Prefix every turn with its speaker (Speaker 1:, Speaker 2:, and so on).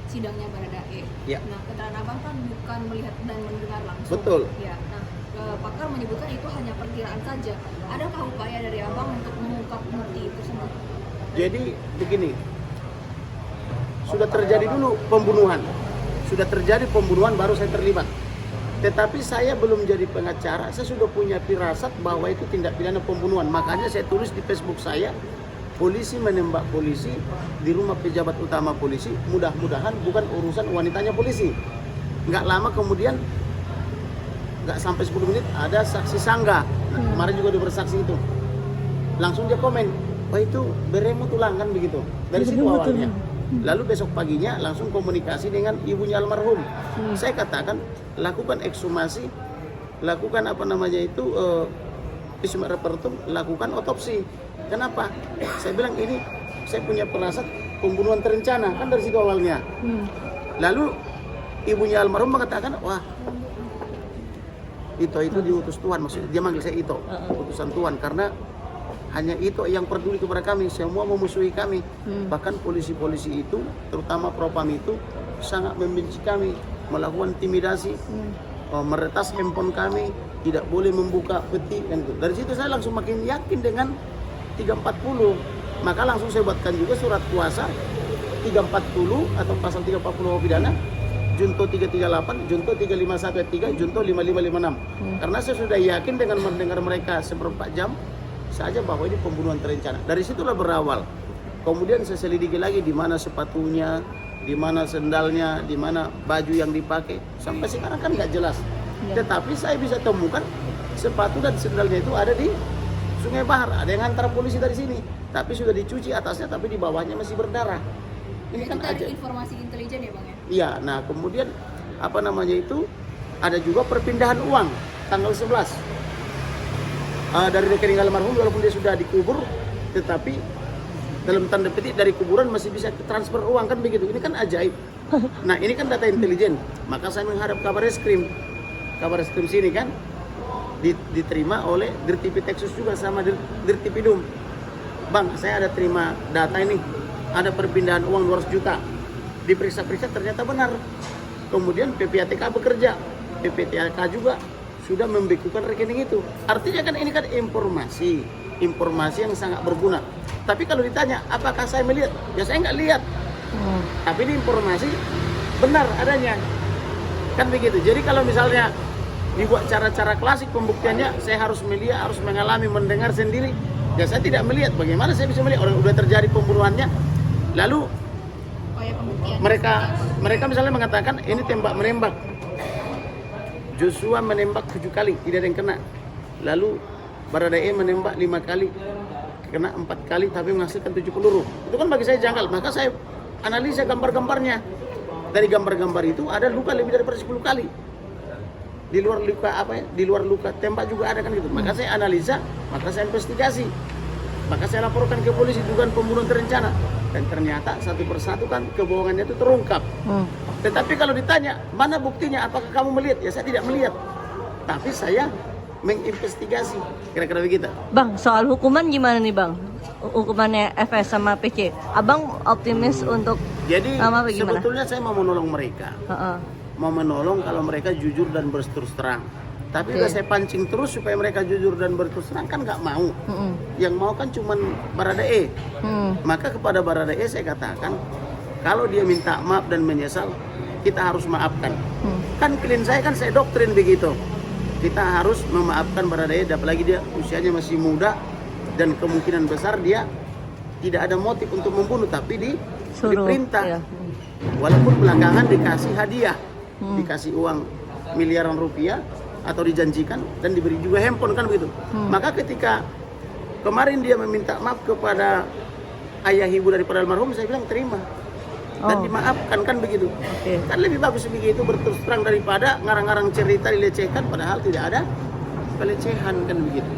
Speaker 1: sidangnya Baradae.
Speaker 2: Ya.
Speaker 1: Nah, keterangan abang kan bukan melihat dan mendengar langsung.
Speaker 2: Betul.
Speaker 1: Ya. Nah, pakar menyebutkan itu hanya perkiraan saja. Adakah upaya dari abang untuk mengungkap bukti tersebut?
Speaker 2: Jadi begini, sudah terjadi dulu pembunuhan. Sudah terjadi pembunuhan baru saya terlibat. Tetapi saya belum jadi pengacara, saya sudah punya firasat bahwa itu tindak pidana pembunuhan. Makanya saya tulis di Facebook saya, polisi menembak polisi di rumah pejabat utama polisi, mudah-mudahan bukan urusan wanitanya polisi. Nggak lama kemudian, nggak sampai 10 menit, ada saksi sangga. Nah, kemarin juga dia bersaksi itu. Langsung dia komen, wah itu beremu tulang kan begitu. Dari situ awalnya. Lalu besok paginya langsung komunikasi dengan ibunya almarhum. Saya katakan lakukan ekshumasi, lakukan visum et repertum, lakukan otopsi. Kenapa? Saya bilang ini saya punya firasat pembunuhan terencana kan dari situ awalnya. Lalu ibunya almarhum mengatakan wah itu diutus Tuhan, maksudnya dia manggil saya itu utusan Tuhan karena hanya itu yang peduli kepada kami, semua memusuhi kami. Bahkan polisi-polisi itu, terutama propam itu, sangat membenci kami, melakukan intimidasi, meretas handphone kami, tidak boleh membuka peti. Dan itu. Dari situ saya langsung makin yakin dengan 340. Maka langsung saya buatkan juga surat kuasa 340 atau pasal 340 pidana, Junto 338, Junto 351 3, Junto 5556. Karena saya sudah yakin dengan mendengar mereka seperempat jam saja bahwa ini pembunuhan terencana. Dari situlah berawal. Kemudian saya selidiki lagi di mana sepatunya, di mana sendalnya, di mana baju yang dipakai. Sampai sekarang kan nggak jelas. Tetapi saya bisa temukan sepatu dan sendalnya itu ada di Sungai Bahar. Ada yang antar polisi dari sini, tapi sudah dicuci atasnya, tapi di bawahnya masih berdarah. Ini kan
Speaker 1: dari
Speaker 2: aja
Speaker 1: informasi intelijen ya bang ya?
Speaker 2: Iya. Nah kemudian ada juga perpindahan uang tanggal 11. Dari rekening almarhum walaupun dia sudah dikubur, tetapi dalam tanda petik dari kuburan masih bisa transfer uang kan begitu. Ini kan ajaib. Nah ini kan data intelijen. Maka saya menghadap kabar reskrim sini kan diterima oleh Dirtipidum juga sama Dirtipidum. Bang, saya ada terima data ini, ada perpindahan uang 200 juta. Diperiksa-periksa ternyata benar. Kemudian PPATK bekerja, PPATK juga sudah membekukan rekening itu. Artinya kan ini kan informasi yang sangat berguna. Tapi kalau ditanya apakah saya melihat, ya saya nggak lihat. Tapi ini informasi benar adanya. Kan begitu. Jadi kalau misalnya dibuat cara-cara klasik pembuktiannya, saya harus melihat, harus mengalami, mendengar sendiri. Ya saya tidak melihat. Bagaimana saya bisa melihat? Orang udah terjadi pembunuhannya. Lalu mereka misalnya mengatakan ini tembak menembak. Joshua menembak 7 kali, tidak ada yang kena. Lalu Baradae menembak 5 kali, kena 4 kali tapi menghasilkan 7 peluru. Itu kan bagi saya janggal. Maka saya analisa gambar-gambarnya. Dari gambar-gambar itu ada luka lebih daripada 10 kali. Di luar luka tembak juga ada kan gitu. Maka saya analisa, maka saya investigasi. Maka saya laporkan ke polisi dugaan pembunuhan terencana. Dan ternyata satu persatu kan kebohongannya itu terungkap. Tetapi kalau ditanya, mana buktinya? Apakah kamu melihat? Ya saya tidak melihat. Tapi saya menginvestigasi. Kira-kira begitu.
Speaker 3: Bang, soal hukuman gimana nih bang? Hukumannya FS sama PC. Abang optimis untuk
Speaker 2: Jadi
Speaker 3: gimana?
Speaker 2: sebetulnya saya mau menolong mereka. Mau menolong kalau mereka jujur dan berterus terang. Tapi udah saya pancing terus supaya mereka jujur dan berterus terang kan nggak mau. Yang mau kan cuman Baradae. Maka kepada Baradae saya katakan, kalau dia minta maaf dan menyesal, kita harus maafkan. Kan klien saya kan saya doktrin begitu. Kita harus memaafkan Baradae, apalagi dia usianya masih muda dan kemungkinan besar dia tidak ada motif untuk membunuh, tapi diperintah. Walaupun belakangan dikasih hadiah, dikasih uang miliaran rupiah atau dijanjikan dan diberi juga handphone kan begitu. Maka ketika kemarin dia meminta maaf kepada ayah ibu daripada almarhum, saya bilang terima dan dimaafkan kan begitu. Kan lebih bagus begitu berterus terang daripada ngarang-ngarang cerita dilecehkan padahal tidak ada pelecehan kan begitu.